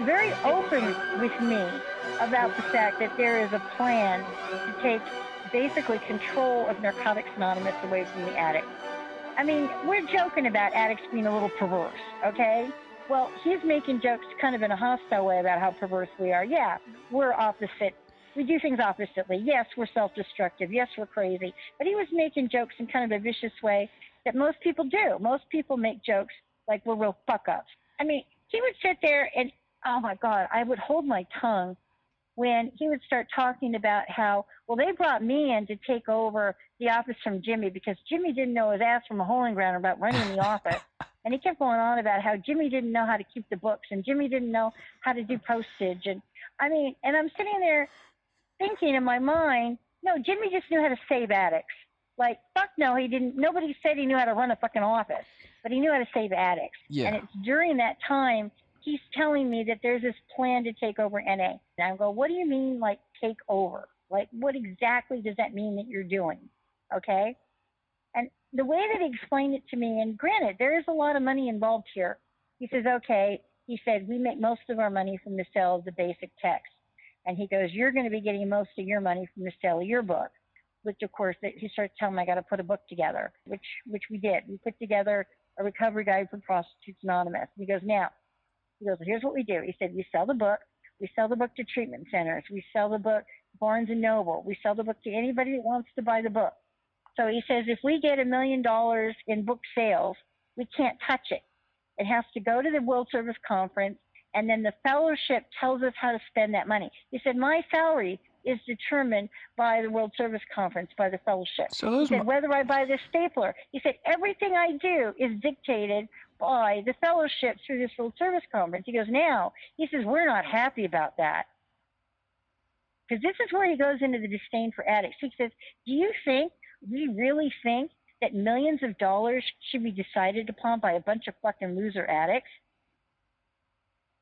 very open with me about the fact that there is a plan to take basically control of Narcotics Anonymous away from the addicts. I mean, we're joking about addicts being a little perverse, okay? Well, he's making jokes kind of in a hostile way about how perverse we are. Yeah, we're opposite. We do things oppositely. Yes, we're self-destructive. Yes, we're crazy. But he was making jokes in kind of a vicious way that most people do. Most people make jokes like we're real fuck-ups. I mean, he would sit there and, oh my God, I would hold my tongue when he would start talking about how, well, they brought me in to take over the office from Jimmy because Jimmy didn't know his ass from a hole in ground about running the office. And he kept going on about how Jimmy didn't know how to keep the books and Jimmy didn't know how to do postage. And I mean, and I'm sitting there thinking in my mind, no, Jimmy just knew how to save addicts. Like, fuck no, he didn't. Nobody said he knew how to run a fucking office, but he knew how to save addicts. Yeah. And it's during that time he's telling me that there's this plan to take over NA. And I go, what do you mean, like, take over? Like, what exactly does that mean that you're doing? Okay? And the way that he explained it to me, and granted, there is a lot of money involved here. He says, okay, he said, we make most of our money from the sale of the basic text. And he goes, you're going to be getting most of your money from the sale of your book, which, of course, he starts telling me I got to put a book together, which we did. We put together a recovery guide for Prostitutes Anonymous. He goes, here's what we do. He said, we sell the book. We sell the book to treatment centers. We sell the book Barnes & Noble. We sell the book to anybody that wants to buy the book. So he says, if we get $1 million in book sales, we can't touch it. It has to go to the World Service Conference, and then the fellowship tells us how to spend that money. He said, my salary is determined by the World Service Conference, by the fellowship. So he said, whether I buy this stapler, he said, everything I do is dictated by the fellowship through this World Service Conference. He goes, now, he says, we're not happy about that. Because this is where he goes into the disdain for addicts. He says, do you think, we really think that millions of dollars should be decided upon by a bunch of fucking loser addicts?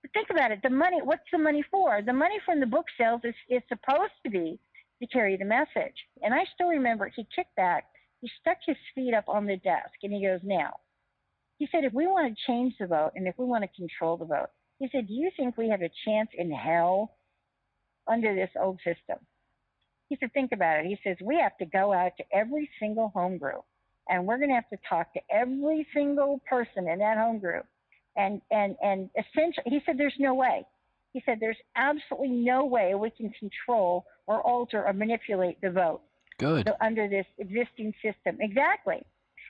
But think about it. The money, what's the money for? The money from the book sales is supposed to be to carry the message. And I still remember he kicked back, he stuck his feet up on the desk, and he goes, now, he said, if we want to change the vote and if we want to control the vote, he said, do you think we have a chance in hell under this old system? He said, think about it. He says, we have to go out to every single home group, and we're going to have to talk to every single person in that home group. And essentially, he said, there's no way. He said, there's absolutely no way we can control or alter or manipulate the vote. Good. Under this existing system. Exactly.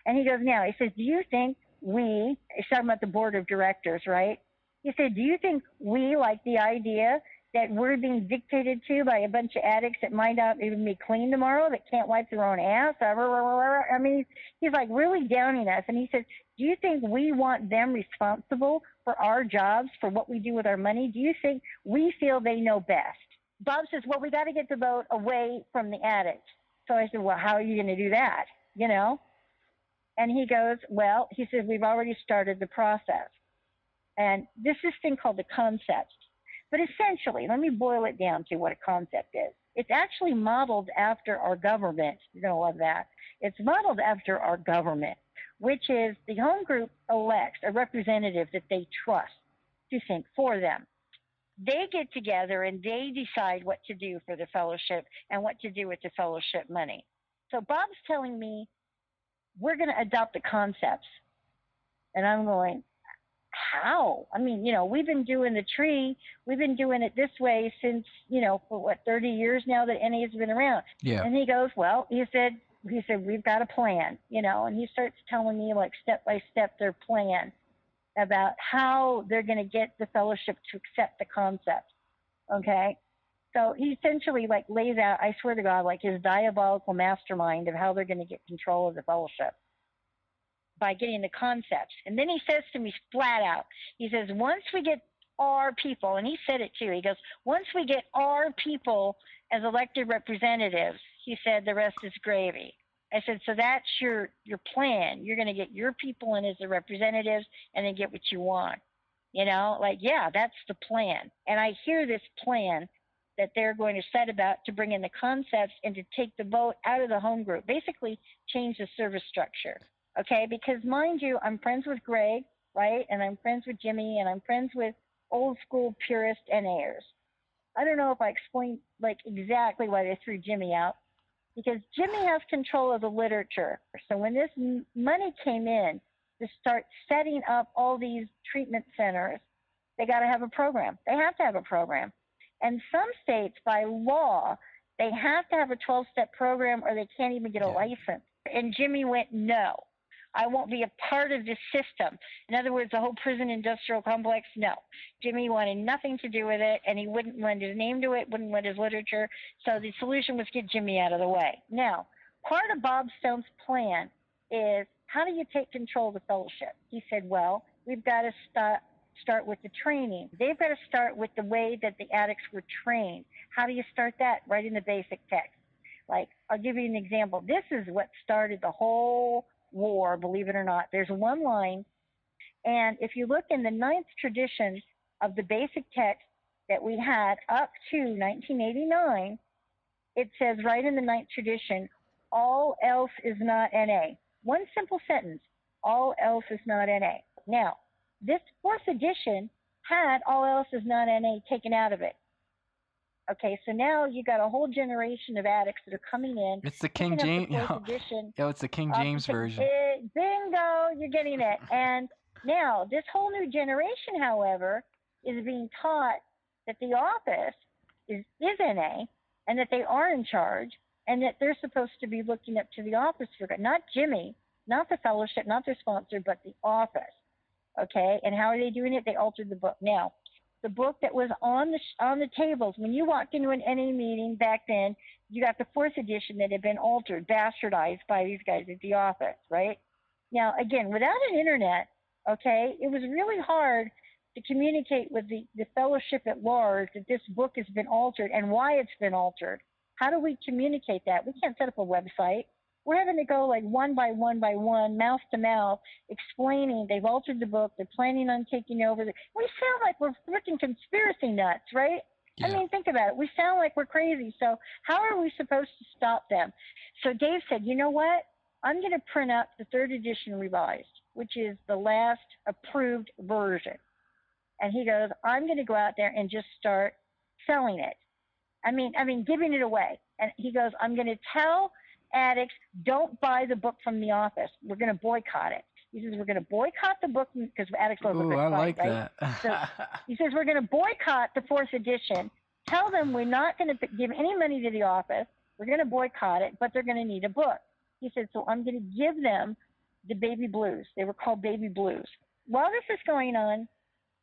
And he goes, now, he says, do you think he's talking about the board of directors, right? He said, do you think we like the idea that we're being dictated to by a bunch of addicts that might not even be clean tomorrow, that can't wipe their own ass? I mean, he's like really downing us. And he says, do you think we want them responsible for our jobs, for what we do with our money? Do you think we feel they know best? Bob says, well, we got to get the vote away from the addicts. So I said, well, how are you going to do that? You know? And he goes, well, he says, we've already started the process. And this thing called the concept. But essentially, let me boil it down to what a concept is. It's actually modeled after our government. You're going to love that. It's modeled after our government, which is the home group elects a representative that they trust to think for them. They get together and they decide what to do for the fellowship and what to do with the fellowship money. So Bob's telling me we're going to adopt the concepts. And I'm going, how? I mean, you know, we've been doing the tree. We've been doing it this way since, you know, for 30 years now that NA has been around. Yeah. And he goes, well, he said, we've got a plan, you know, and he starts telling me like step by step their plan about how they're going to get the fellowship to accept the concept. Okay. So he essentially like lays out, I swear to God, like his diabolical mastermind of how they're going to get control of the fellowship by getting the concepts. And then he says to me flat out, he says, once we get our people, and he said it too, he goes, once we get our people as elected representatives, he said, the rest is gravy. I said, so that's your plan. You're going to get your people in as the representatives and then get what you want. You know, like, yeah, that's the plan. And I hear this plan that they're going to set about to bring in the concepts and to take the vote out of the home group, basically change the service structure. Okay, because mind you, I'm friends with Greg, right? And I'm friends with Jimmy, and I'm friends with old school purist NAers. I don't know if I explained like exactly why they threw Jimmy out, because Jimmy has control of the literature. So when this money came in to start setting up all these treatment centers, they got to have a program. They have to have a program. And some states, by law, they have to have a 12-step program or they can't even get a license. And Jimmy went, no, I won't be a part of this system. In other words, the whole prison industrial complex, no. Jimmy wanted nothing to do with it, and he wouldn't lend his name to it, wouldn't lend his literature. So the solution was get Jimmy out of the way. Now, part of Bob Stone's plan is, how do you take control of the fellowship? He said, well, we've got to start with the training. They've got to start with the way that the addicts were trained. How do you start that? Right in the basic text. Like, I'll give you an example. This is what started the whole war, believe it or not. There's one line, and if you look in the ninth tradition of the basic text that we had up to 1989, it says right in the ninth tradition, all else is not NA. One simple sentence, all else is not NA. Now, this fourth edition had all else is not NA taken out of it. Okay, so now you got a whole generation of addicts that are coming in. It's the King James. It's the King James version. Bingo, you're getting it. And now this whole new generation, however, is being taught that the office is NA and that they are in charge and that they're supposed to be looking up to the office for God, not Jimmy, not the fellowship, not their sponsor, but the office. Okay, and how are they doing it? They altered the book. Now, the book that was on the tables when you walked into an NA meeting back then, you got the fourth edition that had been altered, bastardized by these guys at the office, right? Now, again, without an internet, okay, it was really hard to communicate with the fellowship at large that this book has been altered and why it's been altered. How do we communicate that? We can't set up a website. We're having to go like one by one, mouth to mouth, explaining they've altered the book, they're planning on taking over. We sound like we're freaking conspiracy nuts, right? Yeah. I mean, think about it. We sound like we're crazy. So how are we supposed to stop them? So Dave said, you know what? I'm going to print out the third edition revised, which is the last approved version. And he goes, I'm going to go out there and just start selling it. I mean, giving it away. And he goes, I'm going to tell addicts, don't buy the book from the office. We're going to boycott it. He says, we're going to boycott the book because addicts love a good fight, like right? That. So he says, we're going to boycott the fourth edition. Tell them we're not going to give any money to the office. We're going to boycott it, but they're going to need a book. He said, so I'm going to give them the baby blues. They were called baby blues. While this is going on,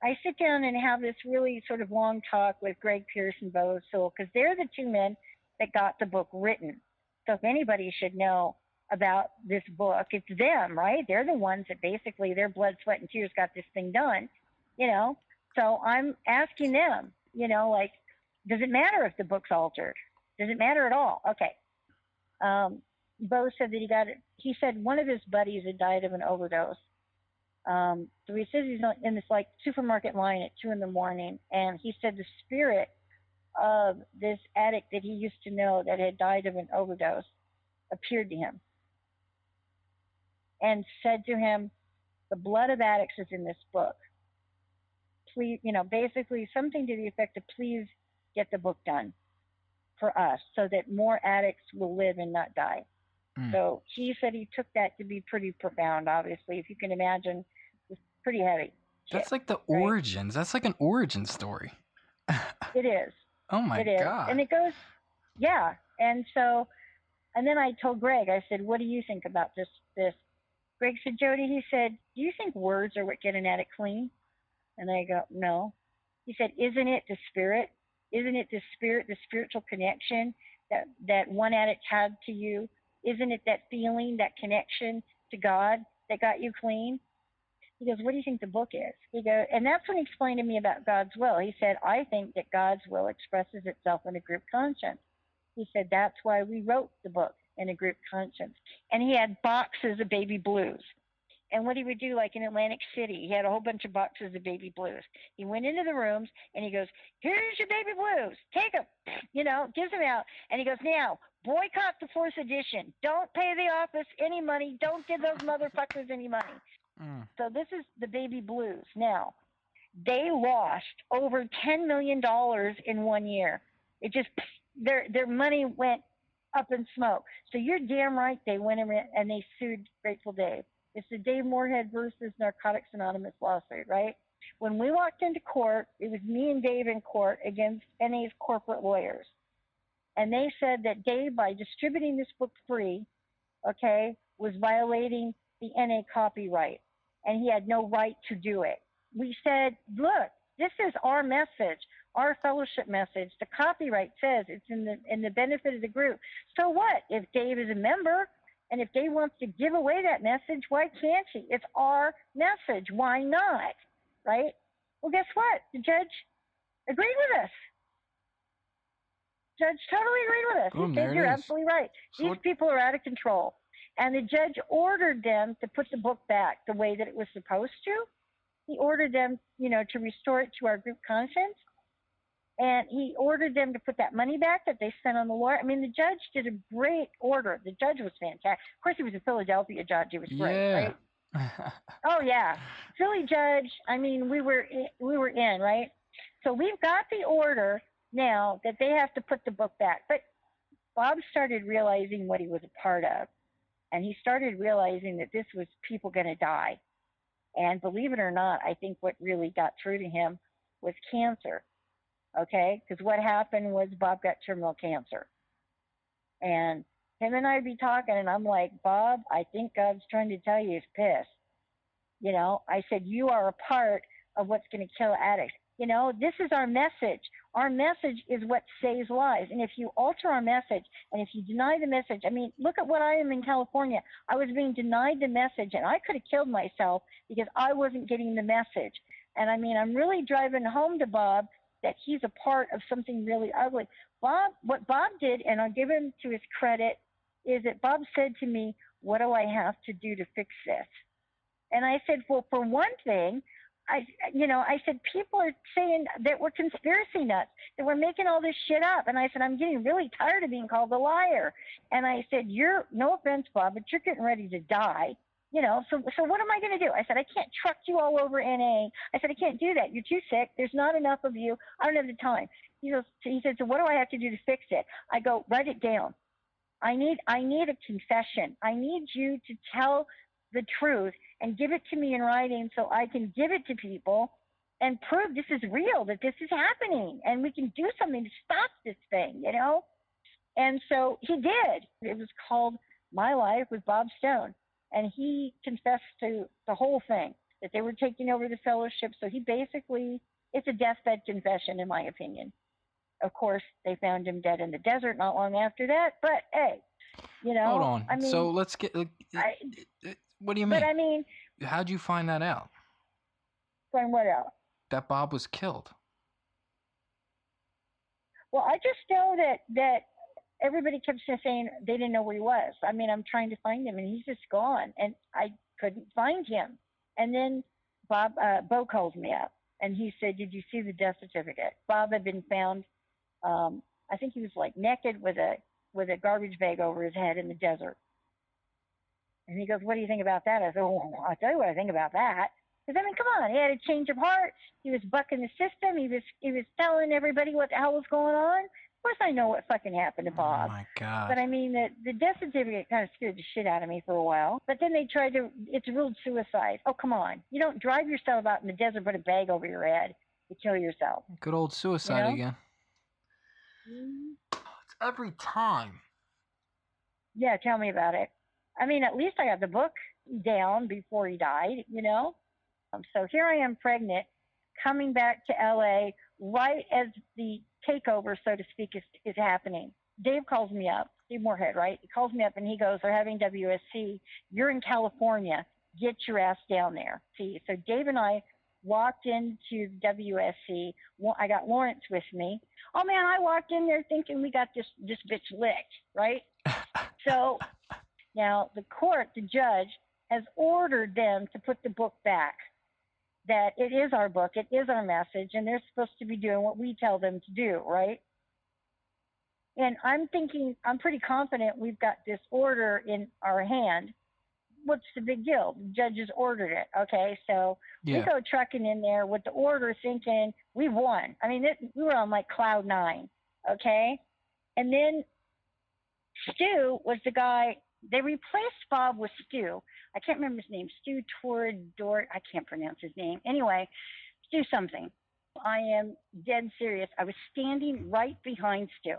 I sit down and have this really sort of long talk with Greg Pierce and Bo Sewell, because they're the two men that got the book written. So if anybody should know about this book, it's them, right? They're the ones that basically their blood, sweat, and tears got this thing done, you know? So I'm asking them, you know, like, does it matter if the book's altered? Does it matter at all? Okay. Bo said that he said one of his buddies had died of an overdose. So he says he's in this like supermarket line at 2 a.m, and he said the spirit of this addict that he used to know that had died of an overdose appeared to him and said to him, the blood of addicts is in this book. Please, you know, basically something to the effect of, please get the book done for us so that more addicts will live and not die. So he said he took that to be pretty profound, obviously. If you can imagine, it's pretty heavy. That's like the origins. That's like an origin story. It is. Oh my God. And it goes, yeah. And so, and then I told Greg, I said, what do you think about this? Greg said, Jody, he said, do you think words are what get an addict clean? And I go, no. He said, isn't it the spirit? Isn't it the spirit, the spiritual connection that one addict had to you? Isn't it that feeling, that connection to God that got you clean? He goes, what do you think the book is? He goes, and that's when he explained to me about God's will. He said, I think that God's will expresses itself in a group conscience. He said, that's why we wrote the book in a group conscience. And he had boxes of baby blues. And what he would do, like in Atlantic City, he had a whole bunch of boxes of baby blues. He went into the rooms and he goes, here's your baby blues. Take them. You know, gives them out. And he goes, now, boycott the fourth edition. Don't pay the office any money. Don't give those motherfuckers any money. So this is the baby blues. Now, They lost over $10 million in 1 year. It just, their money went up in smoke. So you're damn right they went in and they sued Grateful Dave. It's the Dave Moorhead versus Narcotics Anonymous lawsuit, right? When we walked into court, it was me and Dave in court against NA's corporate lawyers. And they said that Dave, by distributing this book free, okay, was violating the NA copyright, and he had no right to do it. We said, look, this is our message, our fellowship message. The copyright says it's in the benefit of the group. So what? If Dave is a member, and if Dave wants to give away that message, why can't he? It's our message. Why not? Right? Well, guess what? The judge agreed with us. Judge totally agreed with us. Boom, He said, you're absolutely right. These people are out of control. And the judge ordered them to put the book back the way that it was supposed to. He ordered them, to restore it to our group conscience. And he ordered them to put that money back that they spent on the lawyer. I mean, the judge did a great order. The judge was fantastic. Of course, he was a Philadelphia judge. It was great, right? Oh, yeah. Philly judge, I mean, we were in, right? So we've got the order now that they have to put the book back. But Bob started realizing what he was a part of. And he started realizing that this was people going to die. And believe it or not, I think what really got through to him was cancer. Okay? Because what happened was Bob got terminal cancer. And him and I would be talking, and I'm like, Bob, I think God's trying to tell you he's pissed. I said, you are a part of what's going to kill addicts. This is our message. Our message is what saves lives. And if you alter our message, and if you deny the message, I mean, look at what I am in California. I was being denied the message, and I could have killed myself because I wasn't getting the message. And I mean, I'm really driving home to Bob that he's a part of something really ugly. What Bob did, and I'll give him to his credit, is that Bob said to me, what do I have to do to fix this? And I said, well, for one thing, I said, people are saying that we're conspiracy nuts, that we're making all this shit up. And I said, I'm getting really tired of being called a liar. And I said, no offense, Bob, but you're getting ready to die. So what am I going to do? I said, I can't truck you all over NA. I said, I can't do that. You're too sick. There's not enough of you. I don't have the time. He said, so what do I have to do to fix it? I go, write it down. I need a confession. I need you to tell the truth and give it to me in writing so I can give it to people and prove this is real, that this is happening, and we can do something to stop this thing, And so he did. It was called My Life with Bob Stone, and he confessed to the whole thing, that they were taking over the fellowship. So he basically, it's a deathbed confession, in my opinion. Of course, they found him dead in the desert not long after that, but hey, Hold on. I mean, so let's get. What do you mean? But I mean, how'd you find that out? Find what out? That Bob was killed. Well, I just know that everybody kept saying they didn't know where he was. I mean, I'm trying to find him, and he's just gone, and I couldn't find him. And then Bo calls me up, and he said, "Did you see the death certificate?" Bob had been found. I think he was like naked with a garbage bag over his head in the desert. And he goes, what do you think about that? I said, oh, I'll tell you what I think about that. Because, I mean, come on. He had a change of heart. He was bucking the system. He was telling everybody what the hell was going on. Of course I know what fucking happened to Bob. Oh, my God. But, I mean, the death certificate kind of scared the shit out of me for a while. But then they it's ruled suicide. Oh, come on. You don't drive yourself out in the desert, put a bag over your head to kill yourself. Good old suicide again. It's every time. Yeah, tell me about it. I mean, at least I got the book down before he died, So here I am pregnant, coming back to LA right as the takeover, so to speak, is happening. Dave calls me up, Dave Moorhead, right? He calls me up and he goes, they're having WSC. You're in California. Get your ass down there. See, so Dave and I walked into WSC. I got Lawrence with me. Oh, man, I walked in there thinking we got this bitch licked, right? So now the judge, has ordered them to put the book back, that it is our book, it is our message, and they're supposed to be doing what we tell them to do, right? And I'm pretty confident we've got this order in our hand what's the big deal? The judges ordered it. Okay, so we Yeah. go trucking in there with the order, thinking we won. I mean, we were on like cloud nine. Okay, and then Stu was the guy. They replaced Bob with Stu. I can't remember his name. Stu Dort. I can't pronounce his name. Anyway, Stu something. I am dead serious. I was standing right behind Stu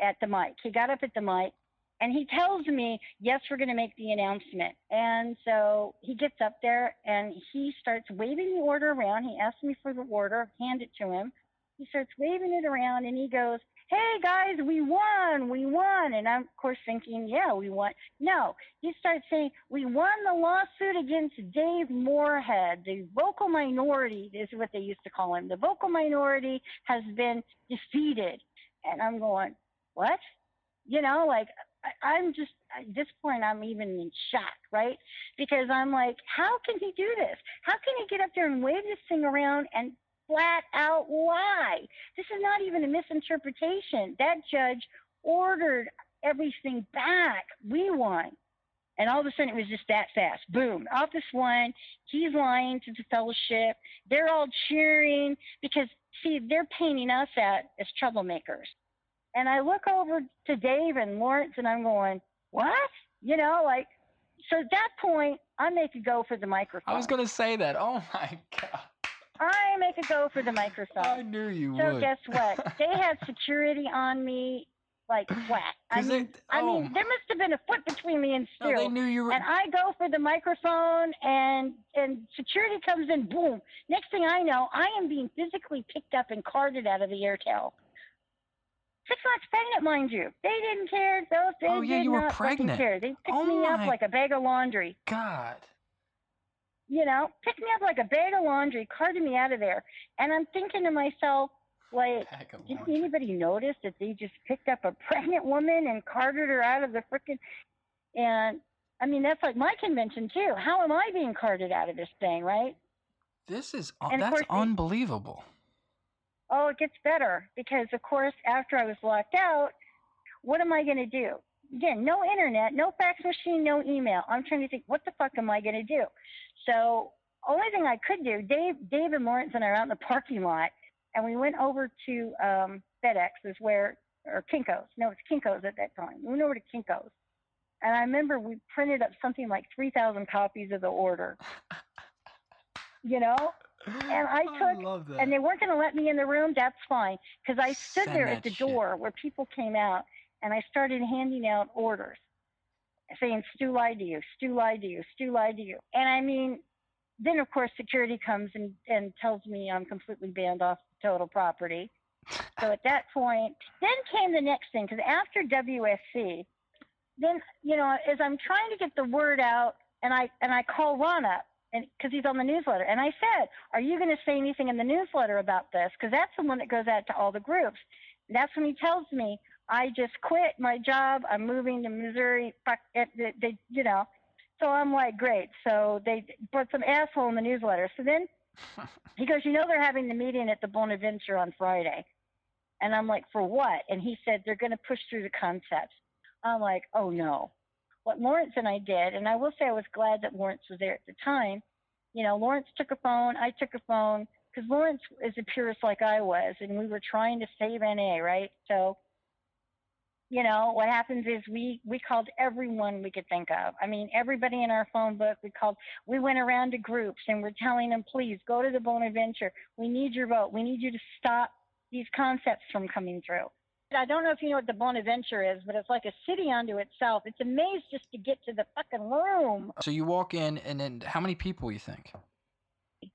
at the mic. He got up at the mic and he tells me, yes, we're going to make the announcement. And so he gets up there and he starts waving the order around. He asks me for the order, hand it to him. He starts waving it around and he goes, hey guys, we won, we won. And I'm, of course, thinking, yeah, we won. No, he starts saying, we won the lawsuit against Dave Moorhead. The vocal minority is what they used to call him. The vocal minority has been defeated. And I'm going, what? You know, like, I'm just, at this point, I'm even in shock, right? Because I'm like, how can he do this? How can he get up there and wave this thing around and flat out lie? This is not even a misinterpretation. That judge ordered everything back. We won. And all of a sudden, it was just that fast. Boom. Office one. He's lying to the fellowship. They're all cheering because, see, they're painting us out as troublemakers. And I look over to Dave and Lawrence, and I'm going, what? You know, like, so at that point, I make a go for the microphone. I was going to say that. Oh, my God. I make a go for the microphone. I knew you would. So guess what? They had security on me like flat. I mean, there must have been a foot between me and Stu. No, they knew you were. And I go for the microphone, and security comes in, boom. Next thing I know, I am being physically picked up and carted out of the airtail. 6 months pregnant, mind you. They didn't care. They did you were not pregnant. Care. They picked me up like a bag of laundry. God. You know, picked me up like a bag of laundry, carted me out of there. And I'm thinking to myself, like, did anybody notice that they just picked up a pregnant woman and carted her out of the frickin'... And, I mean, that's like my convention, too. How am I being carted out of this thing, right? That's unbelievable. Oh, it gets better because, of course, after I was locked out, what am I going to do? Again, no internet, no fax machine, no email. I'm trying to think, what the fuck am I going to do? So only thing I could do, Dave and Lawrence and I are out in the parking lot, and we went over to FedEx, or Kinko's. No, it's Kinko's at that time. We went over to Kinko's. And I remember we printed up something like 3,000 copies of the order. You know? And I love that. And they weren't going to let me in the room. That's fine. Because I stood there at the door where people came out, and I started handing out orders saying, Stu lied to you, Stu lied to you, Stu lied to you. And I mean, then of course security comes and tells me I'm completely banned off the total property. So at that point, then came the next thing, because after WSC, then, you know, as I'm trying to get the word out, and I call Ron up, and because he's on the newsletter, and I said, are you going to say anything in the newsletter about this? Because that's the one that goes out to all the groups. And that's when he tells me, I just quit my job. I'm moving to Missouri. You know. So I'm like, great. So they put some asshole in the newsletter. So then he goes, you know, they're having the meeting at the Bonaventure on Friday. And I'm like, for what? And he said, they're going to push through the concepts. I'm like, oh, no. What Lawrence and I did, and I will say I was glad that Lawrence was there at the time. You know, Lawrence took a phone. I took a phone. Because Lawrence is a purist like I was, and we were trying to save NA, right? So, you know, what happens is we called everyone we could think of. I mean, everybody in our phone book, we went around to groups, and we're telling them, please, go to the Bonaventure. We need your vote. We need you to stop these concepts from coming through. I don't know if you know what the Bonaventure is, but it's like a city unto itself. It's a maze just to get to the fucking room. So you walk in, and then how many people you think?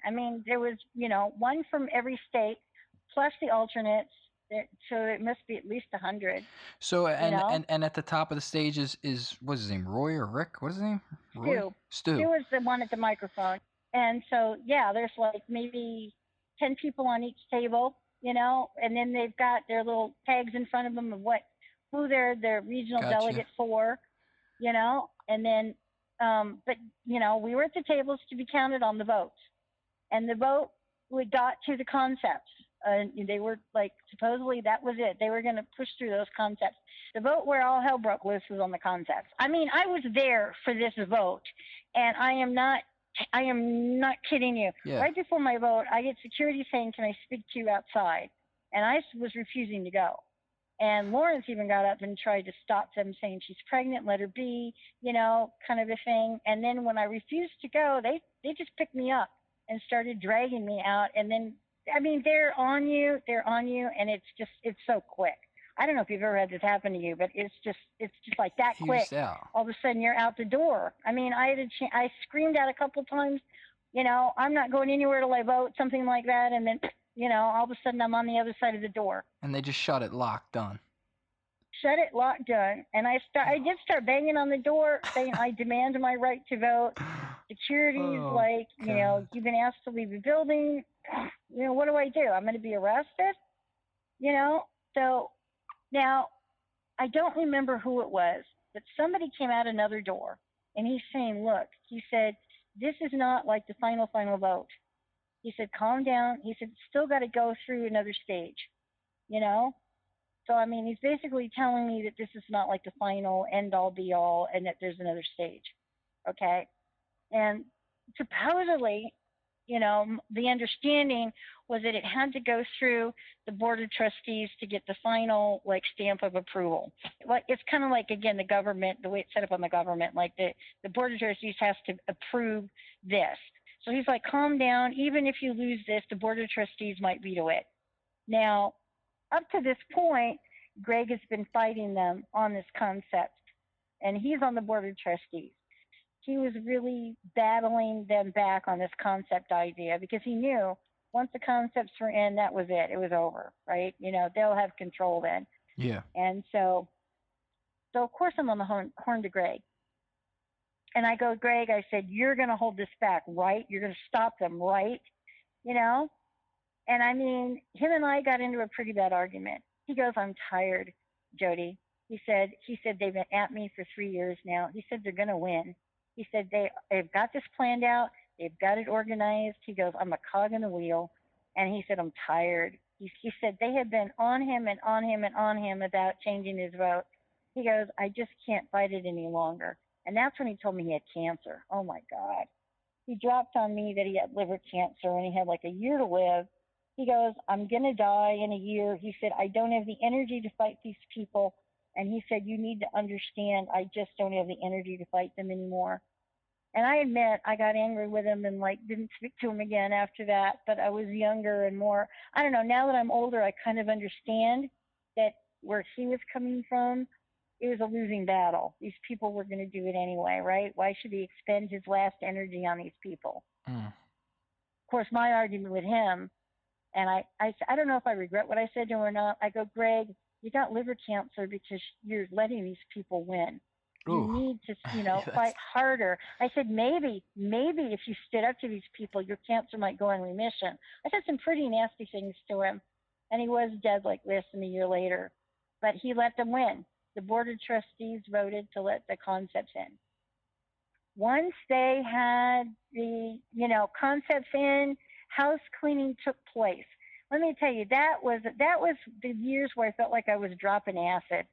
I mean, there was, you know, one from every state, plus the alternates. So it must be at least 100. So and at the top of the stage is what's his name, Roy or Rick? What's his name? Stu. Stu was the one at the microphone. And so yeah, there's like maybe 10 people on each table, you know, and then they've got their little tags in front of them of who they're their regional delegate for, you know, and then but you know, we were at the tables to be counted on the votes. And the vote we got to the concepts. They were like, supposedly that was it. They were going to push through those concepts. The vote where all hell broke loose was on the concepts. I mean, I was there for this vote, and I am not kidding you. Yeah. Right before my vote, I get security saying, "Can I speak to you outside?" And I was refusing to go. And Lawrence even got up and tried to stop them, saying she's pregnant, let her be, kind of a thing. And then when I refused to go, they just picked me up and started dragging me out. And then, I mean, they're on you, and it's so quick. I don't know if you've ever had this happen to you, but it's just like that quick. Fused out. All of a sudden, you're out the door. I mean, I screamed out a couple times, I'm not going anywhere till I vote, something like that, and then all of a sudden I'm on the other side of the door. And they just shut it, locked, done. Shut it, locked, done. And I did start banging on the door, saying I demand my right to vote. Security's like, you've been asked to leave the building. What do I do? I'm going to be arrested. So now I don't remember who it was, but somebody came out another door, and he's saying, look, he said, this is not like the final vote. He said, calm down. He said, still got to go through another stage, So, I mean, he's basically telling me that this is not like the final end all be all and that there's another stage. Okay. And supposedly, the understanding was that it had to go through the board of trustees to get the final stamp of approval. Like, it's kind of like, again, the government, the way it's set up on the government, like the board of trustees has to approve this. So he's like, calm down. Even if you lose this, the board of trustees might veto it. Now, up to this point, Greg has been fighting them on this concept, and he's on the board of trustees. He was really battling them back on this concept idea because he knew once the concepts were in, that was it. It was over, right? They'll have control then. Yeah. And so of course I'm on the horn to Greg. And I go, Greg, I said, you're going to hold this back, right? You're going to stop them, right? And I mean, him and I got into a pretty bad argument. He goes, I'm tired, Jody. He said they've been at me for 3 years now. He said they're going to win. He said they've got this planned out. They've got it organized. He goes, I'm a cog in the wheel. And he said, I'm tired. He said they had been on him and on him and on him about changing his vote. He goes, I just can't fight it any longer. And that's when he told me he had cancer. Oh, my God. He dropped on me that he had liver cancer and he had like a year to live. He goes, I'm going to die in a year. He said, I don't have the energy to fight these people. And he said, you need to understand, I just don't have the energy to fight them anymore. And I admit I got angry with him and didn't speak to him again after that. But I was younger and more, I don't know, now that I'm older, I kind of understand that where he was coming from, it was a losing battle. These people were going to do it anyway, right? Why should he expend his last energy on these people? Of course, my argument with him, and I don't know if I regret what I said to him or not. I go, Greg, you got liver cancer because you're letting these people win. You need to, fight harder. I said, maybe if you stood up to these people, your cancer might go in remission. I said some pretty nasty things to him, and he was dead like this a year later. But he let them win. The board of trustees voted to let the concepts in. Once they had the, concepts in, house cleaning took place. Let me tell you, that was the years where I felt like I was dropping acid.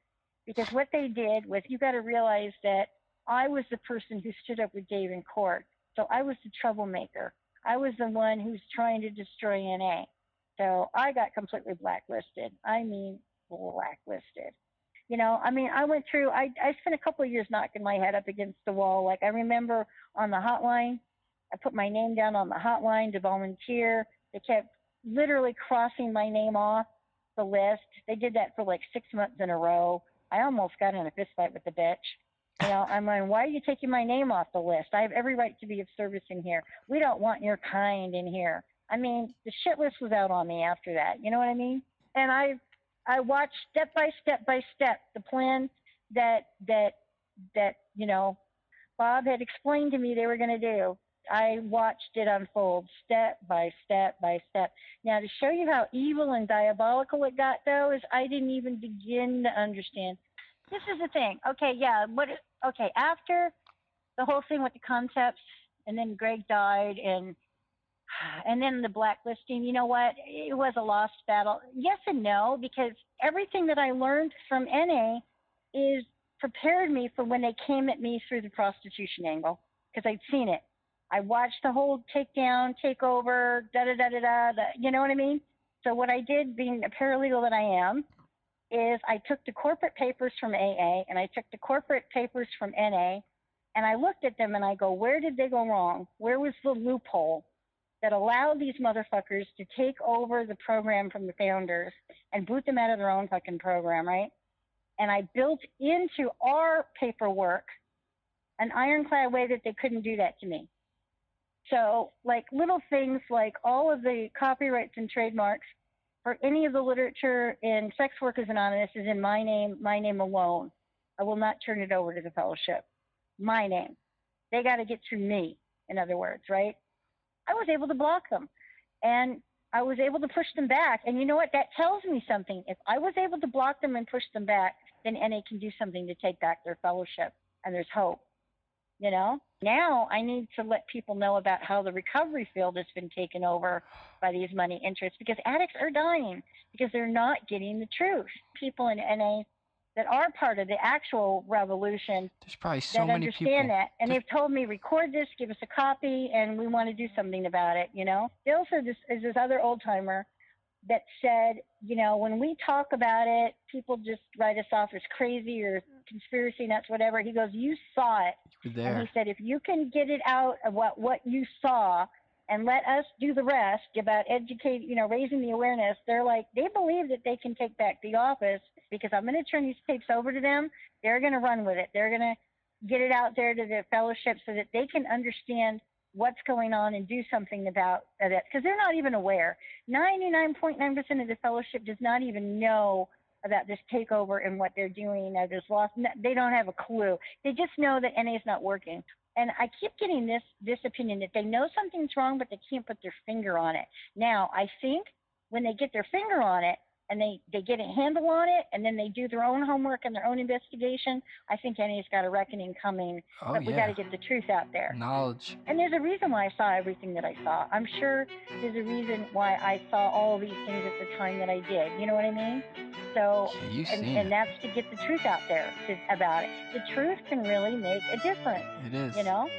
Because what they did was, you got to realize that I was the person who stood up with Dave in court. So I was the troublemaker. I was the one who's trying to destroy NA. So I got completely blacklisted. I mean, blacklisted. I went through, I spent a couple of years knocking my head up against the wall. Like, I remember on the hotline, I put my name down on the hotline to volunteer. They kept literally crossing my name off the list. They did that for 6 months in a row. I almost got in a fist fight with the bitch. I'm like, why are you taking my name off the list? I have every right to be of service in here. We don't want your kind in here. I mean, the shit list was out on me after that. You know what I mean? And I watched step by step the plan that Bob had explained to me they were going to do. I watched it unfold step by step by step. Now, to show you how evil and diabolical it got, though, is I didn't even begin to understand. This is the thing. Okay, yeah. After the whole thing with the concepts, and then Greg died, and And then the blacklisting, you know what? It was a lost battle. Yes and no, because everything that I learned from NA is prepared me for when they came at me through the prostitution angle, because I'd seen it. I watched the whole takedown, takeover, da da da da da. You know what I mean? So what I did, being a paralegal that I am, is I took the corporate papers from AA and I took the corporate papers from NA, and I looked at them and I go, where did they go wrong? Where was the loophole that allowed these motherfuckers to take over the program from the founders and boot them out of their own fucking program, right? And I built into our paperwork an ironclad way that they couldn't do that to me. So, like little things like all of the copyrights and trademarks for any of the literature in Sex Workers Anonymous is in my name alone. I will not turn it over to the fellowship. My name. They got to get through me, in other words, right? I was able to block them. And I was able to push them back. And you know what? That tells me something. If I was able to block them and push them back, then NA can do something to take back their fellowship. And there's hope. You know? Now I need to let people know about how the recovery field has been taken over by these money interests, because addicts are dying because they're not getting the truth. People in NA that are part of the actual revolution There's probably so that many understand people. that, and they've told me, record this, give us a copy, and we want to do something about it. You know, they also is this other old timer that said, you know, when we talk about it, people just write us off as crazy or conspiracy nuts, whatever. He goes, you saw it, You were and there. he said, if you can get it out of what you saw and let us do the rest about educate, you know, raising the awareness. They're like, they believe that they can take back the office because I'm going to turn these tapes over to them. They're going to run with it. They're going to get it out there to the fellowship so that they can understand what's going on and do something about that, because they're not even aware. 99.9% of the fellowship does not even know about this takeover and what they're doing. This loss, they don't have a clue. They just know that NA is not working. And I keep getting this opinion that they know something's wrong, but they can't put their finger on it. Now, I think when they get their finger on it and they get a handle on it, and then they do their own homework and their own investigation, I think NA's got a reckoning coming. Oh, but we yeah. got to get the truth out there. Knowledge. And there's a reason why I saw everything that I saw. I'm sure there's a reason why I saw all these things at the time that I did. You know what I mean? So, Yeah, you've seen and it. that's to get the truth out there about it. The truth can really make a difference. It is. You know?